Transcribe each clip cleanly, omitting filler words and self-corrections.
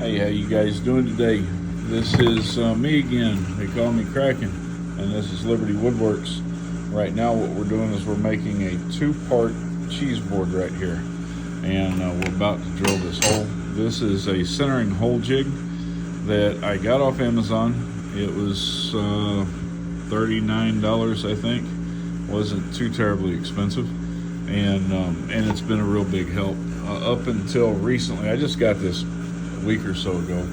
Hey, how you guys doing today? This is me again. They call me Kraken, and this is Liberty Woodworks. Right now what we're doing is we're making a two-part cheese board right here, and we're about to drill this hole. This is a centering hole jig that I got off Amazon. It was $39, I think. Wasn't too terribly expensive, and it's been a real big help up until recently. I just got this a week or so ago,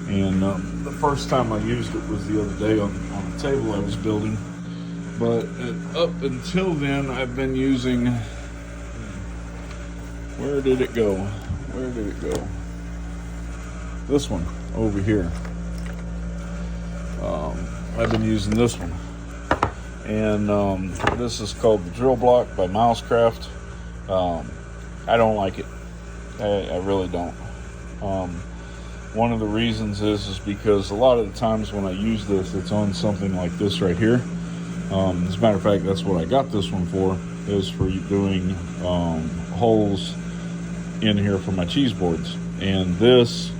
and the first time I used it was the other day on the table I was building. But up until then, I've been using, where did it go? This one over here. I've been using this one, and this is called the Drill Block by Milescraft. I don't like it. I really don't. One of the reasons is because a lot of the times when I use this, it's on something like this right here. As a matter of fact, that's what I got this one for, is for doing holes in here for my cheese boards. And this,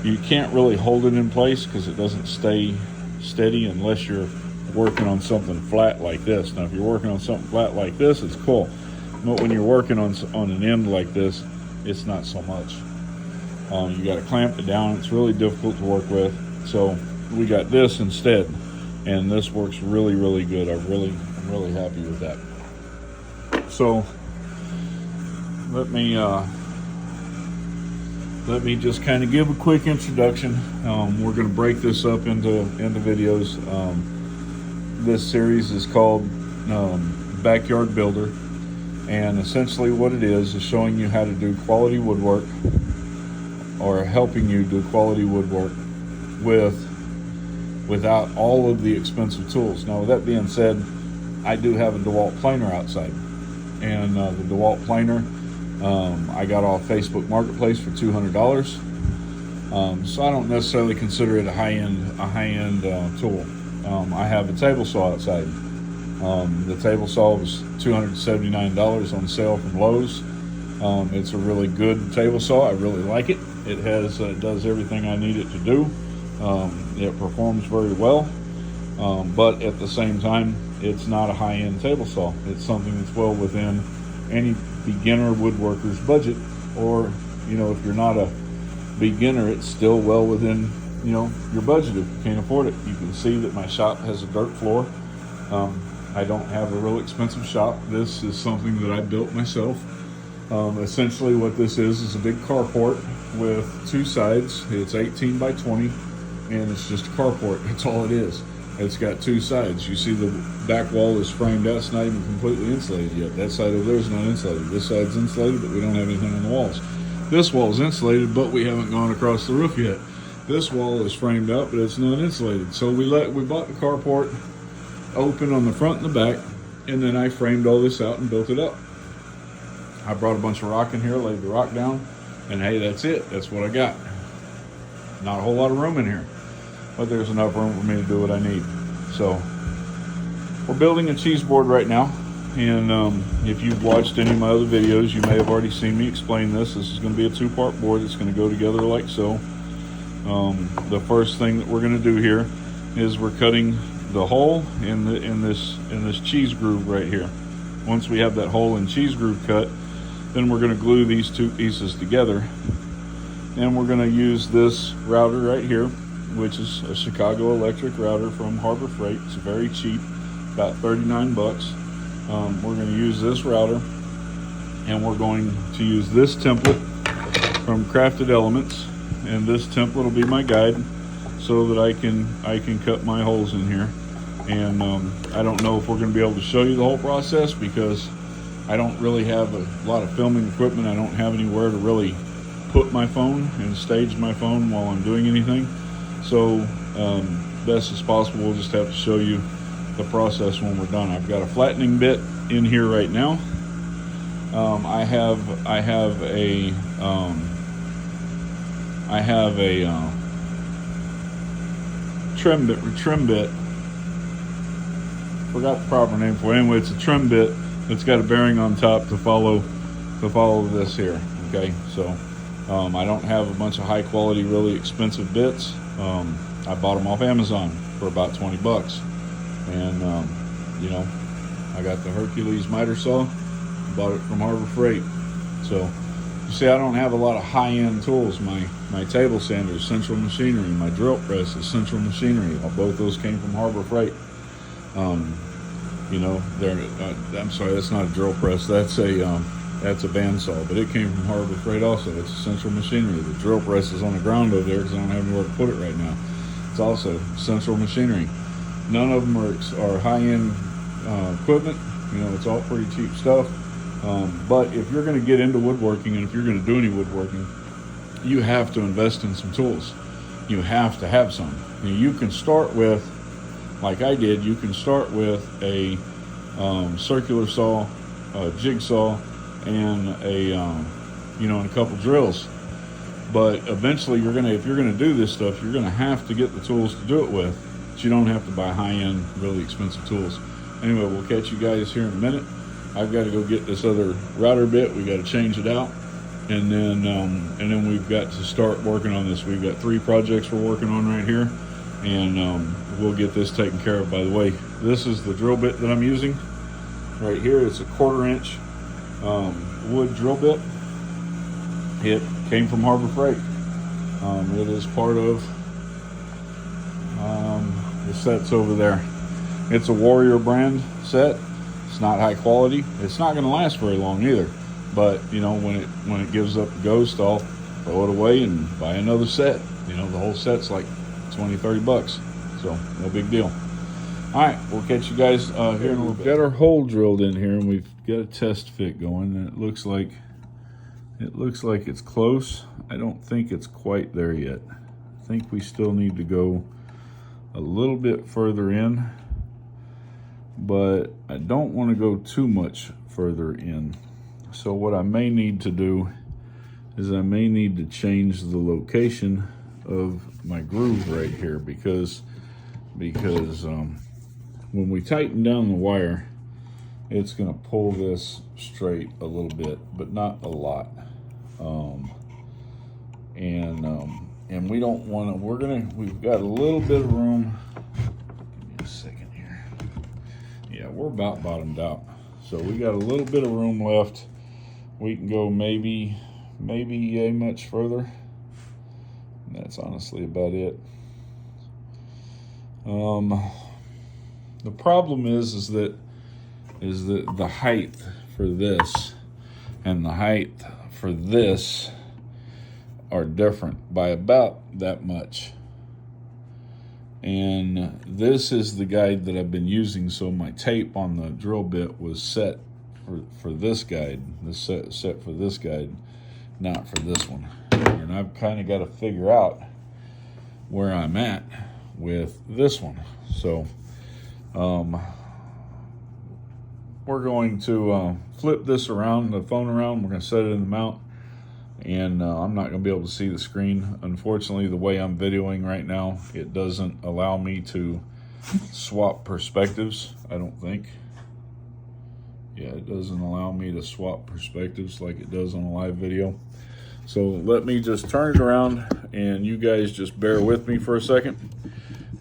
you can't really hold it in place because it doesn't stay steady unless you're working on something flat like this. Now, if you're working on something flat like this, it's cool. But when you're working on an end like this, it's not so much. You got to clamp it down. It's really difficult to work with. So we got this instead, and this works really, really good. I'm really happy with that. So let me just kind of give a quick introduction. We're going to break this up into videos. This series is called Backyard Builder, and essentially what it is showing you how to do quality woodwork, or helping you do quality woodwork without all of the expensive tools. Now, with that being said, I do have a DeWalt planer outside, and the DeWalt planer I got off Facebook Marketplace for $200. So I don't necessarily consider it a high-end tool. I have a table saw outside. The table saw was $279 on sale from Lowe's. It's a really good table saw. I really like it. It does everything I need it to do. It performs very well, but at the same time, it's not a high-end table saw. It's something that's well within any beginner woodworker's budget, or if you're not a beginner, it's still well within your budget if you can't afford it. You can see that my shop has a dirt floor. I don't have a real expensive shop. This is something that I built myself. Essentially what this is a big carport with two sides. It's 18 by 20, and it's just a carport. That's all it is. It's got two sides. You see the back wall is framed out. It's not even completely insulated yet. That side over there is not insulated. This side's insulated, but we don't have anything on the walls. This wall is insulated, but we haven't gone across the roof yet. This wall is framed out, but it's not insulated. So we bought the carport open on the front and the back, and then I framed all this out and built it up. I brought a bunch of rock in here, laid the rock down, and hey, that's it. That's what I got. Not a whole lot of room in here, but there's enough room for me to do what I need. So we're building a cheese board right now, and if you've watched any of my other videos, you may have already seen me explain this. This is going to be a two-part board. It's going to go together like so. The first thing that we're going to do here is we're cutting the hole in this cheese groove right here. Once we have that hole and cheese groove cut, then we're going to glue these two pieces together, and we're going to use this router right here, which is a Chicago Electric router from Harbor Freight. It's very cheap, about 39 bucks. We're going to use this router, and we're going to use this template from Crafted Elements, and this template will be my guide so that I can cut my holes in here. And I don't know if we're going to be able to show you the whole process because I don't really have a lot of filming equipment. I don't have anywhere to really put my phone and stage my phone while I'm doing anything. So best as possible, we'll just have to show you the process when we're done. I've got a flattening bit in here right now. I have a trim bit. Forgot the proper name for it. Anyway, it's a trim bit that's got a bearing on top to follow this here. Okay, so I don't have a bunch of high quality, really expensive bits. I bought them off Amazon for about 20 bucks. And, you know, I got the Hercules miter saw, bought it from Harbor Freight. So, you see, I don't have a lot of high-end tools. My table sander is Central Machinery. My drill press is Central Machinery. Both those came from Harbor Freight. You know, I'm sorry, that's not a drill press. That's a bandsaw, but it came from Harbor Freight also. It's Central Machinery. The drill press is on the ground over there because I don't have anywhere to put it right now. It's also Central Machinery. None of them are high-end equipment. You know, it's all pretty cheap stuff. But if you're going to get into woodworking, and if you're going to do any woodworking, you have to invest in some tools. You have to have some. You can start with, like I did, you can start with a circular saw, a jigsaw, and and a couple drills. But eventually, if you're gonna do this stuff, you're gonna have to get the tools to do it with. But you don't have to buy high-end, really expensive tools. Anyway, we'll catch you guys here in a minute. I've got to go get this other router bit. We got to change it out, and then we've got to start working on this. We've got 3 projects we're working on right here, and we'll get this taken care of. By the way, this is the drill bit that I'm using right here. It's a 1/4 inch wood drill bit. It came from Harbor Freight. It is part of the sets over there. It's a Warrior brand set. It's not high quality. It's not going to last very long either. But you know, when it gives up the ghost, I'll throw it away and buy another set. You know, the whole set's like 20, 30 bucks. So no big deal. All right, we'll catch you guys here in a little bit. We've got our hole drilled in here, and we've got a test fit going, and it looks like it's close. I don't think it's quite there yet. I think we still need to go a little bit further in, but I don't want to go too much further in. So what I may need to do is I may need to change the location of my groove right here because when we tighten down the wire, it's going to pull this straight a little bit, but not a lot. And we don't want to, we've got a little bit of room. Give me a second here. Yeah, we're about bottomed out. So we got a little bit of room left. We can go maybe a much further. And that's honestly about it. The problem is that the height for this and the height for this are different by about that much. And this is the guide that I've been using, so my tape on the drill bit was set for this guide. This set for this guide, not for this one. And I've kind of got to figure out where I'm at with this one. So we're going to flip this around, the phone around. We're going to set it in the mount, and I'm not going to be able to see the screen. Unfortunately, the way I'm videoing right now, it doesn't allow me to swap perspectives, I don't think. Yeah, it doesn't allow me to swap perspectives like it does on a live video. So let me just turn it around, and you guys just bear with me for a second.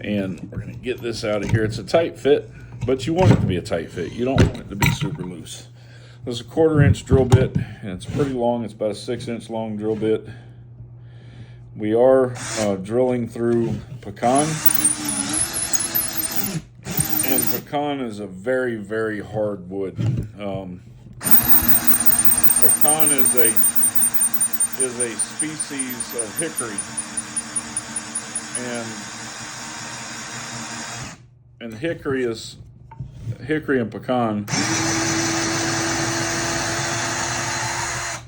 And we're going to get this out of here. It's a tight fit, but you want it to be a tight fit. You don't want it to be super loose. This is a 1/4 inch drill bit, and it's pretty long. It's about a 6-inch long drill bit. We are drilling through pecan. And pecan is a very, very hard wood. Pecan is a species of hickory. And hickory and pecan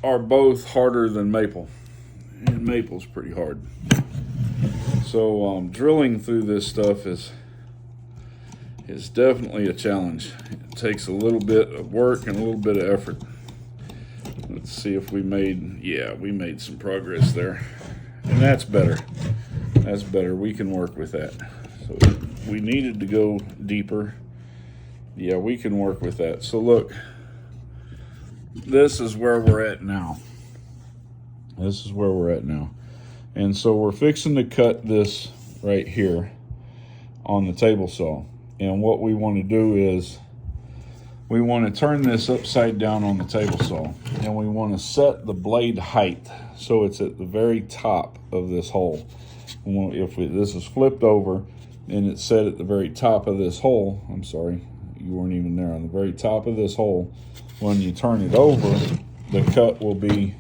are both harder than maple, and maple's pretty hard. So drilling through this stuff is definitely a challenge. It takes a little bit of work and a little bit of effort. Let's see if we made some progress there, and that's better. That's better. We can work with that. So we needed to go deeper. Yeah, we can work with that. So look, this is where we're at now. This is where we're at now. And so we're fixing to cut this right here on the table saw. And what we want to do is we want to turn this upside down on the table saw, and we want to set the blade height so it's at the very top of this hole. If this is flipped over and it's set at the very top of this hole, I'm sorry, you weren't even there, on the very top of this hole, when you turn it over, the cut will be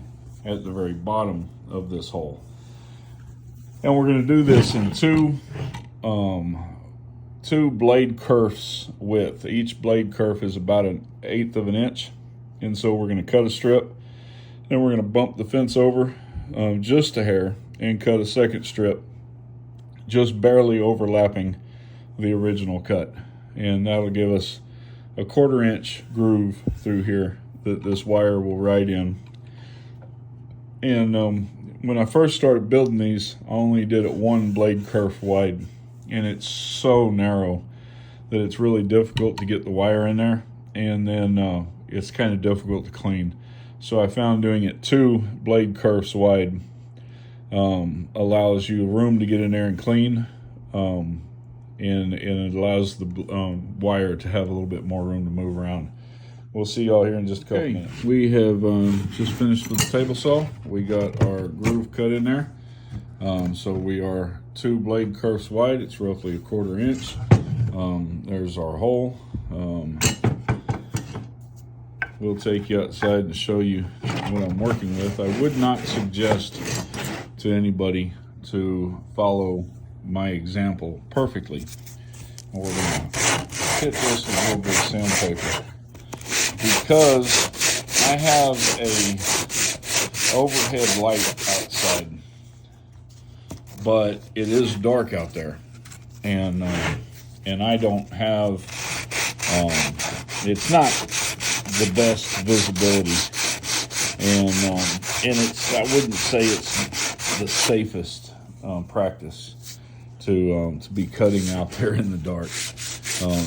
at the very bottom of this hole. And we're going to do this in two blade kerfs width. Each blade kerf is about 1/8 of an inch. And so we're going to cut a strip, and we're going to bump the fence over just a hair and cut a second strip, just barely overlapping the original cut. And that'll give us a 1/4 inch groove through here that this wire will ride in. And when I first started building these, I only did it 1 blade kerf wide, and it's so narrow that it's really difficult to get the wire in there, and then it's kind of difficult to clean. So I found doing it 2 blade kerfs wide allows you room to get in there and clean, and it allows the wire to have a little bit more room to move around. We'll see y'all here in just a couple minutes. We have just finished with the table saw. We got our groove cut in there. So we are 2 blade kerfs wide. It's roughly 1/4 inch. There's our hole. We'll take you outside to show you what I'm working with. I would not suggest to anybody to follow my example perfectly. We're going to hit this with a little bit of sandpaper, because I have a overhead light outside, but it is dark out there, and I don't have, it's not the best visibility, and it's, I wouldn't say it's the safest practice to be cutting out there in the dark.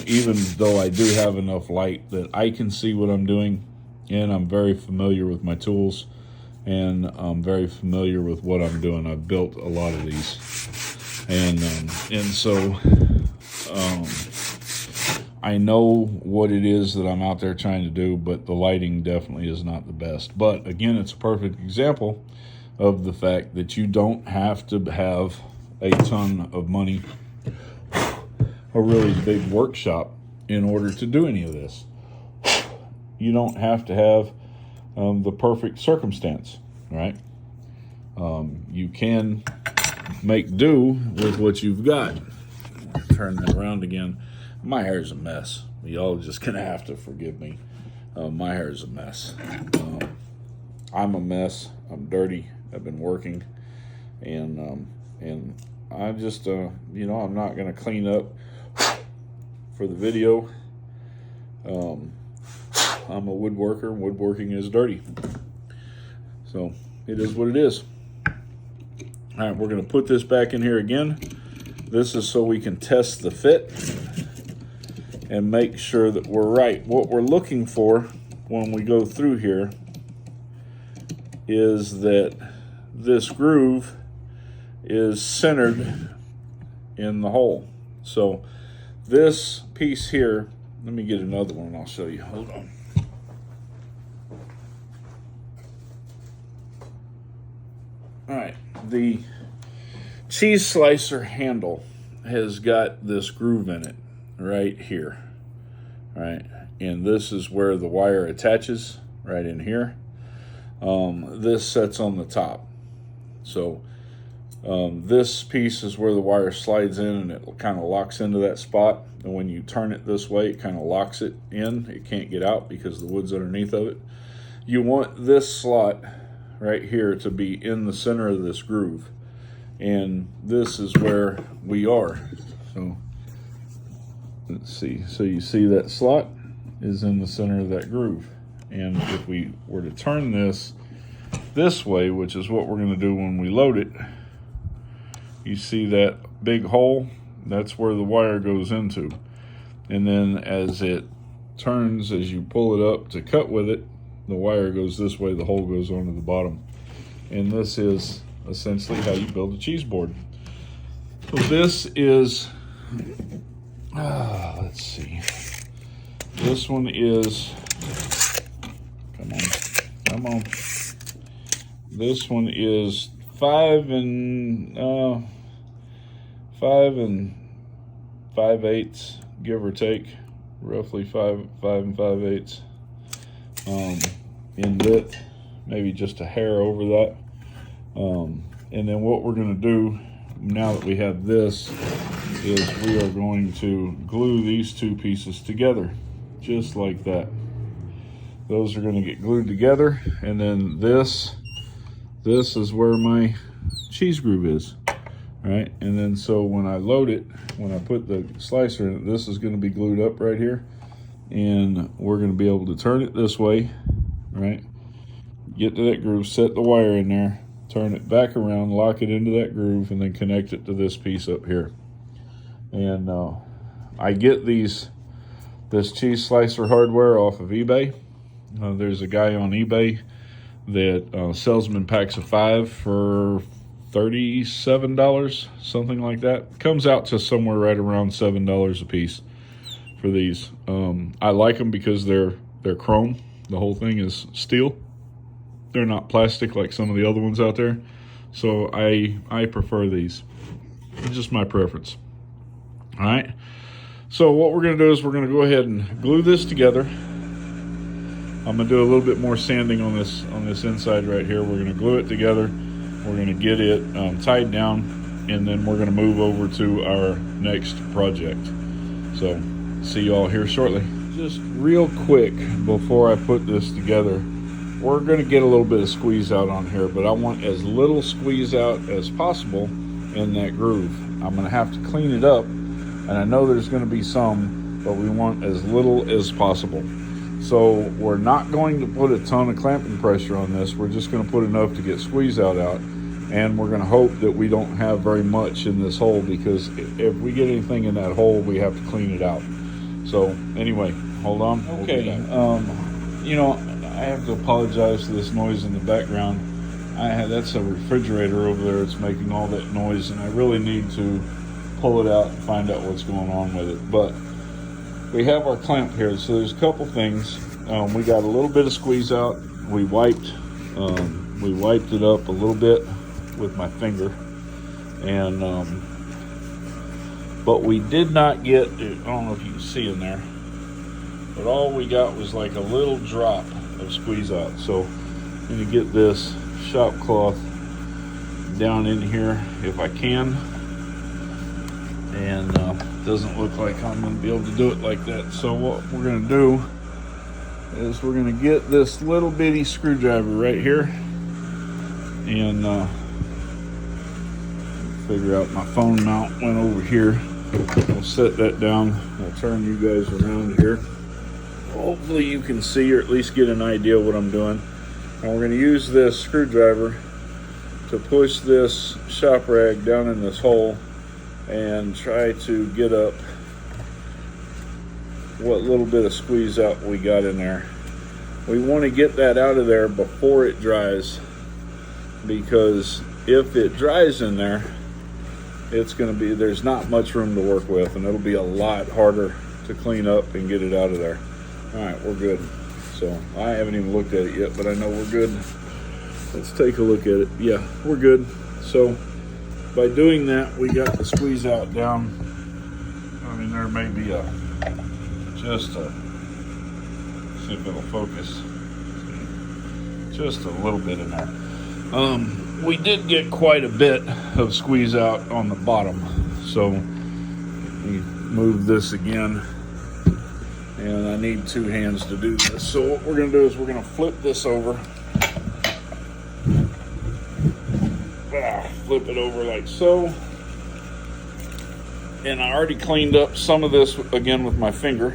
Even though I do have enough light that I can see what I'm doing, and I'm very familiar with my tools, and I'm very familiar with what I'm doing. I've built a lot of these, and so I know what it is that I'm out there trying to do, but the lighting definitely is not the best. But again, it's a perfect example of the fact that you don't have to have a ton of money, a really big workshop, in order to do any of this. You don't have to have the perfect circumstance, right? You can make do with what you've got. Turn that around again. My hair's a mess. Y'all just gonna have to forgive me. My hair's a mess. I'm a mess. I'm dirty. I've been working, and I just, I'm not gonna clean up for the video. I'm a woodworker. Woodworking is dirty, so it is what it is. All right, we're gonna put this back in here again. This is so we can test the fit and make sure that we're right. What we're looking for when we go through here is that this groove is centered in the hole. So this piece here, let me get another one and I'll show you. Hold on. All right, the cheese slicer handle has got this groove in it right here, right? And this is where the wire attaches, right in here. This sets on the top. So this piece is where the wire slides in, and it kind of locks into that spot. And when you turn it this way, it kind of locks it in. It can't get out because the wood's underneath of it. You want this slot right here to be in the center of this groove. And this is where we are. So let's see. So you see that slot is in the center of that groove. And if we were to turn this way, which is what we're going to do when we load it, you see that big hole? That's where the wire goes into. And then as it turns, as you pull it up to cut with it, the wire goes this way, the hole goes onto the bottom. And this is essentially how you build a cheese board. So this is, let's see. This one is, come on. This one is 5 5/8, give or take, roughly 5 5/8 in width, maybe just a hair over that. And then what we're going to do now that we have this is we are going to glue these two pieces together, just like that. Those are going to get glued together, and then this is where my cheese groove is, right? And then so when I load it, when I put the slicer in it, this is going to be glued up right here, and we're going to be able to turn it this way, right? Get to that groove, set the wire in there, turn it back around, lock it into that groove, and then connect it to this piece up here. And I get this cheese slicer hardware off of eBay. There's a guy on eBay that sells them in packs of 5 for $37, something like that. Comes out to somewhere right around $7 a piece for these. I like them because they're chrome. The whole thing is steel. They're not plastic like some of the other ones out there. So I prefer these. It's just my preference. All right. So what we're going to do is we're going to go ahead and glue this together. I'm going to do a little bit more sanding on this inside right here. We're going to glue it together. We're going to get it tied down, and then we're going to move over to our next project. So see you all here shortly. Just real quick before I put this together, we're going to get a little bit of squeeze out on here, but I want as little squeeze out as possible in that groove. I'm going to have to clean it up, and I know there's going to be some, but we want as little as possible. So we're not going to put a ton of clamping pressure on this. We're just going to put enough to get squeeze out, and we're going to hope that we don't have very much in this hole, because if we get anything in that hole, we have to clean it out. So anyway, hold on. Okay, you know, I have to apologize for this noise in the background. That's a refrigerator over there. It's making all that noise, and I really need to pull it out and find out what's going on with it. But we have our clamp here, so there's a couple things. We got a little bit of squeeze out. We wiped it up a little bit with my finger, and but we did not get, I don't know if you can see in there, but all we got was like a little drop of squeeze out. So I'm going to get this shop cloth down in here if I can, and doesn't look like I'm going to be able to do it like that. So what we're going to do is we're going to get this little bitty screwdriver right here, and figure out my phone mount went over here. We'll set that down. I'll turn you guys around here. Hopefully you can see, or at least get an idea of what I'm doing. And we're going to use this screwdriver to push this shop rag down in this hole and try to get up what little bit of squeeze out we got in there. We want to get that out of there before it dries, because if it dries in there, it's going to be, there's not much room to work with, and it'll be a lot harder to clean up and get it out of there. All right, we're good. So I haven't even looked at it yet, but I know we're good. Let's take a look at it. Yeah, we're good. So by doing that, we got the squeeze out down. I mean, there may be just a, see if it'll focus, just a little bit in there. We did get quite a bit of squeeze out on the bottom. So we move this again, and I need 2 hands to do this. So what we're going to do is we're going to flip this over. Flip it over like so. And I already cleaned up some of this again with my finger,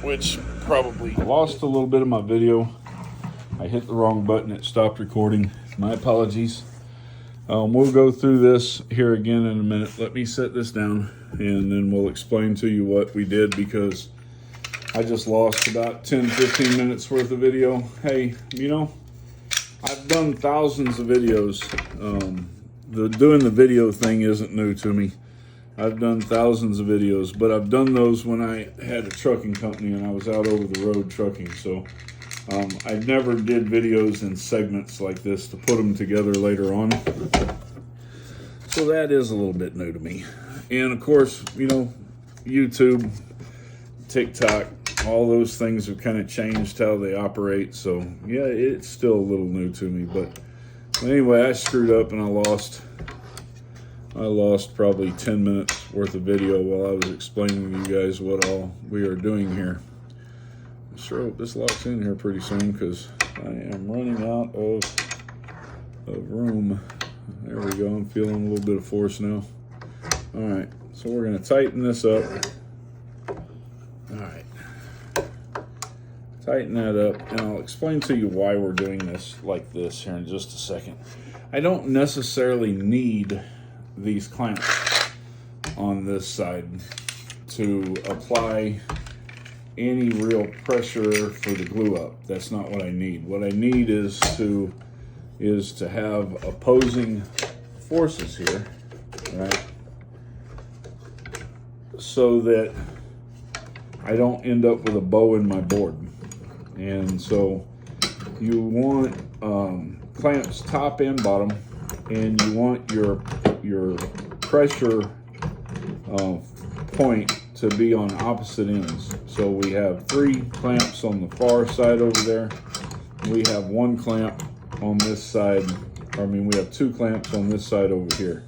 which probably lost a little bit of my video. I hit the wrong button, it stopped recording. My apologies. We'll go through this here again in a minute. Let me set this down, and then we'll explain to you what we did, because I just lost about 10-15 minutes worth of video. Hey, you know, I've I've done thousands of videos. Doing the video thing isn't new to me. I've done thousands of videos, but I've done those when I had a trucking company and I was out over the road trucking. So I never did videos in segments like this to put them together later on. So that is a little bit new to me. And of course, you know, YouTube, TikTok, all those things have kind of changed how they operate. So yeah, it's still a little new to me. But anyway, I screwed up and I lost probably 10 minutes worth of video while I was explaining to you guys what all we are doing here. I sure hope this locks in here pretty soon because I am running out of room. There we go. I'm feeling a little bit of force now. All right, so we're going to tighten this up. All right. Tighten that up, and I'll explain to you why we're doing this like this here in just a second. I don't necessarily need these clamps on this side to apply any real pressure for the glue up. That's not what I need. What I need is to have opposing forces here, right? So that I don't end up with a bow in my board. And so you want clamps top and bottom, and you want your pressure point to be on opposite ends. So we have 3 clamps on the far side over there. We have 1 clamp on this side. We have 2 clamps on this side over here.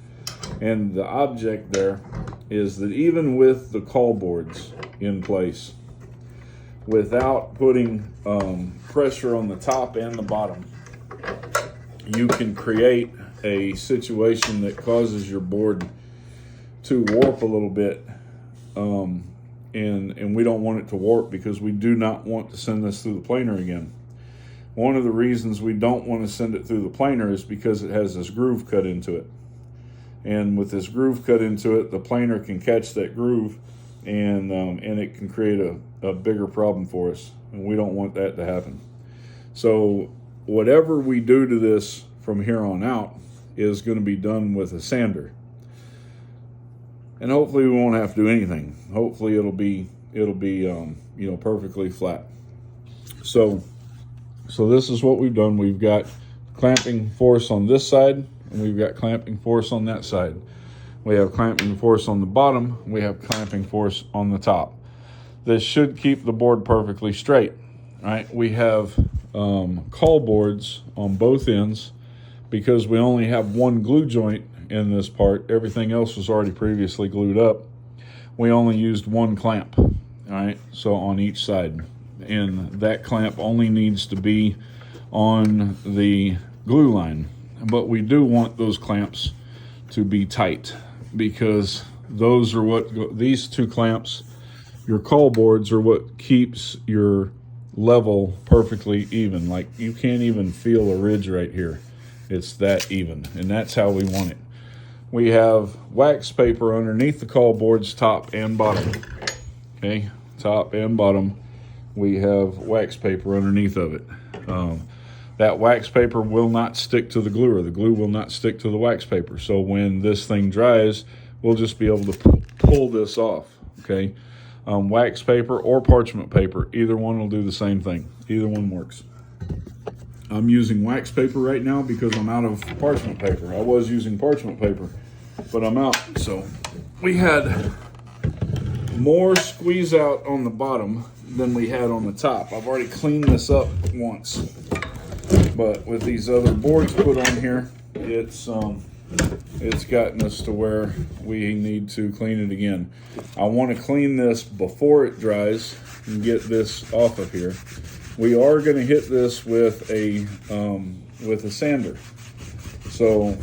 And the object there is that even with the call boards in place, without putting pressure on the top and the bottom, you can create a situation that causes your board to warp a little bit. And we don't want it to warp because we do not want to send this through the planer again. One of the reasons we don't want to send it through the planer is because it has this groove cut into it. And with this groove cut into it, the planer can catch that groove and it can create a bigger problem for us. And we don't want that to happen. So whatever we do to this from here on out is going to be done with a sander. And hopefully we won't have to do anything. Hopefully it'll be perfectly flat. So this is what we've done. We've got clamping force on this side, and we've got clamping force on that side. We have clamping force on the bottom. We have clamping force on the top. This should keep the board perfectly straight, right? We have call boards on both ends because we only have 1 glue joint in this part. Everything else was already previously glued up. We only used 1 clamp, all right? So on each side. And that clamp only needs to be on the glue line. But we do want those clamps to be tight because those are what, these 2 clamps, your call boards, are what keeps your level perfectly even. Like you can't even feel a ridge right here. It's that even, and that's how we want it. We have wax paper underneath the call boards, top and bottom. Okay, top and bottom. We have wax paper underneath of it. That wax paper will not stick to the glue, or the glue will not stick to the wax paper. So when this thing dries, we'll just be able to pull this off, okay? Wax paper or parchment paper, either one will do the same thing. Either one works. I'm using wax paper right now because I'm out of parchment paper. I was using parchment paper, but I'm out. So we had more squeeze out on the bottom than we had on the top. I've already cleaned this up once, but with these other boards put on here, it's gotten us to where we need to clean it again. I want to clean this before it dries and get this off of here. We are going to hit this with a sander, so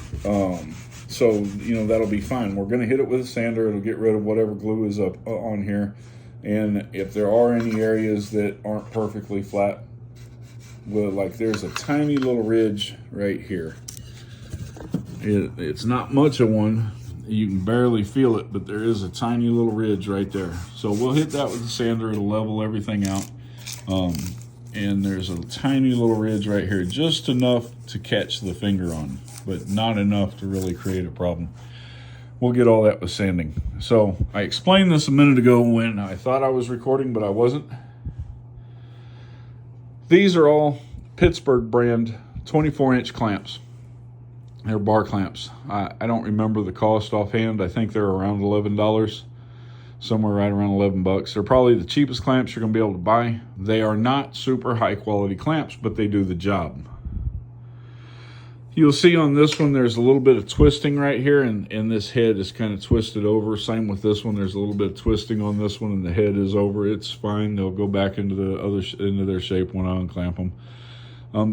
you know that'll be fine. We're going to hit it with a sander. It'll get rid of whatever glue is up on here, and if there are any areas that aren't perfectly flat, well, like there's a tiny little ridge right here. It's not much of one. You can barely feel it, but there is a tiny little ridge right there. So we'll hit that with the sander. It'll level everything out. and there's a tiny little ridge right here, just enough to catch the finger on, but not enough to really create a problem. We'll get all that with sanding. So I explained this a minute ago when I thought I was recording, but I wasn't. These are all Pittsburgh brand 24-inch clamps. They're bar clamps. I don't remember the cost offhand. I think they're around $11, somewhere right around $11. They're probably the cheapest clamps you're going to be able to buy. They are not super high quality clamps, but they do the job. You'll see on this one there's a little bit of twisting right here, and this head is kind of twisted over. Same with this one. There's a little bit of twisting on this one, and the head is over. It's fine. They'll go back into their shape when I unclamp them.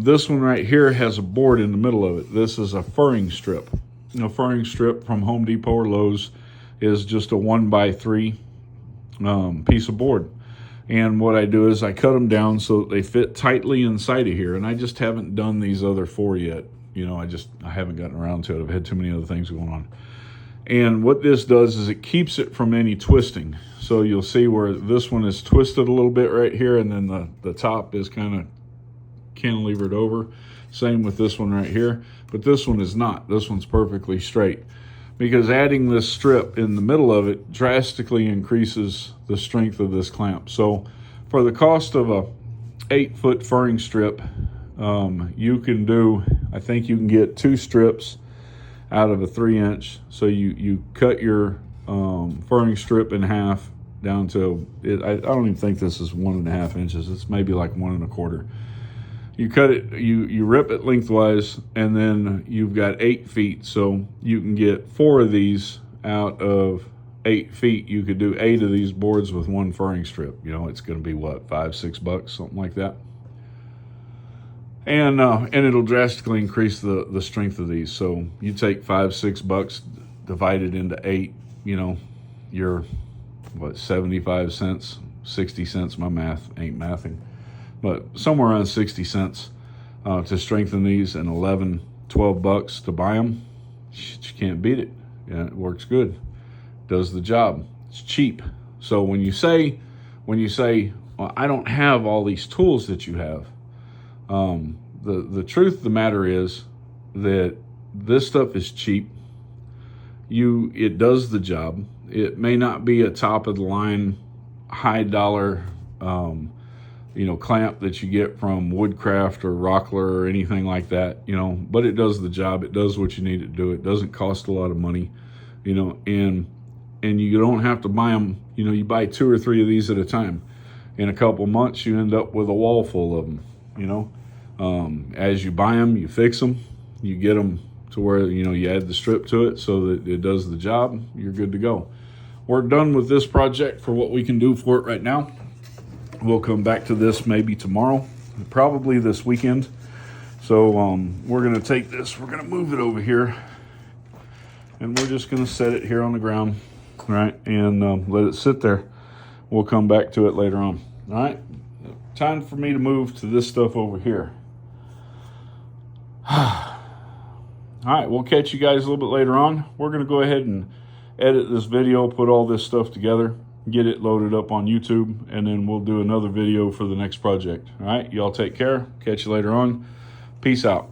This one right here has a board in the middle of it. This is a furring strip. A furring strip from Home Depot or Lowe's is just a 1x3 piece of board. And what I do is I cut them down so that they fit tightly inside of here. And I just haven't done these other 4 yet. You know, I haven't gotten around to it. I've had too many other things going on. And what this does is it keeps it from any twisting. So you'll see where this one is twisted a little bit right here, and then the top is kind of cantilevered over. Same with this one right here. But this one is not. This one's perfectly straight. Because adding this strip in the middle of it drastically increases the strength of this clamp. So for the cost of a 8-foot furring strip, you can do, I think you can get 2 strips out of a 3-inch. So you cut your furring strip in half down to, I don't even think this is 1.5 inches. It's maybe like 1 1/4. You cut it, you rip it lengthwise, and then you've got 8 feet. So you can get 4 of these out of 8 feet. You could do 8 of these boards with 1 furring strip. You know, it's going to be what, $5, $6, something like that. And it'll drastically increase the strength of these. So you take $5, $6, divide it into 8, you know, you're what, 75 cents, 60 cents, my math ain't mathing, but somewhere around 60 cents to strengthen these, and $11-12 to buy them. You can't beat it. Yeah, it works good, does the job. It's cheap. So when you say, well, I don't have all these tools that you have, the truth of the matter is that this stuff is cheap. It does the job. It may not be a top of the line, high dollar, clamp that you get from Woodcraft or Rockler or anything like that, but it does the job. It does what you need it to do. It doesn't cost a lot of money, and you don't have to buy them. You buy 2 or 3 of these at a time. In a couple months, you end up with a wall full of them, As you buy them, you fix them, you get them to where, you add the strip to it so that it does the job. You're good to go. We're done with this project for what we can do for it right now. We'll come back to this maybe tomorrow, probably this weekend. So we're going to take this, we're going to move it over here, and we're just going to set it here on the ground, right, and let it sit there. We'll come back to it later on. All right, time for me to move to this stuff over here. All right, we'll catch you guys a little bit later on. We're going to go ahead and edit this video, put all this stuff together, get it loaded up on YouTube, and then we'll do another video for the next project. All right, y'all take care. Catch you later on. Peace out.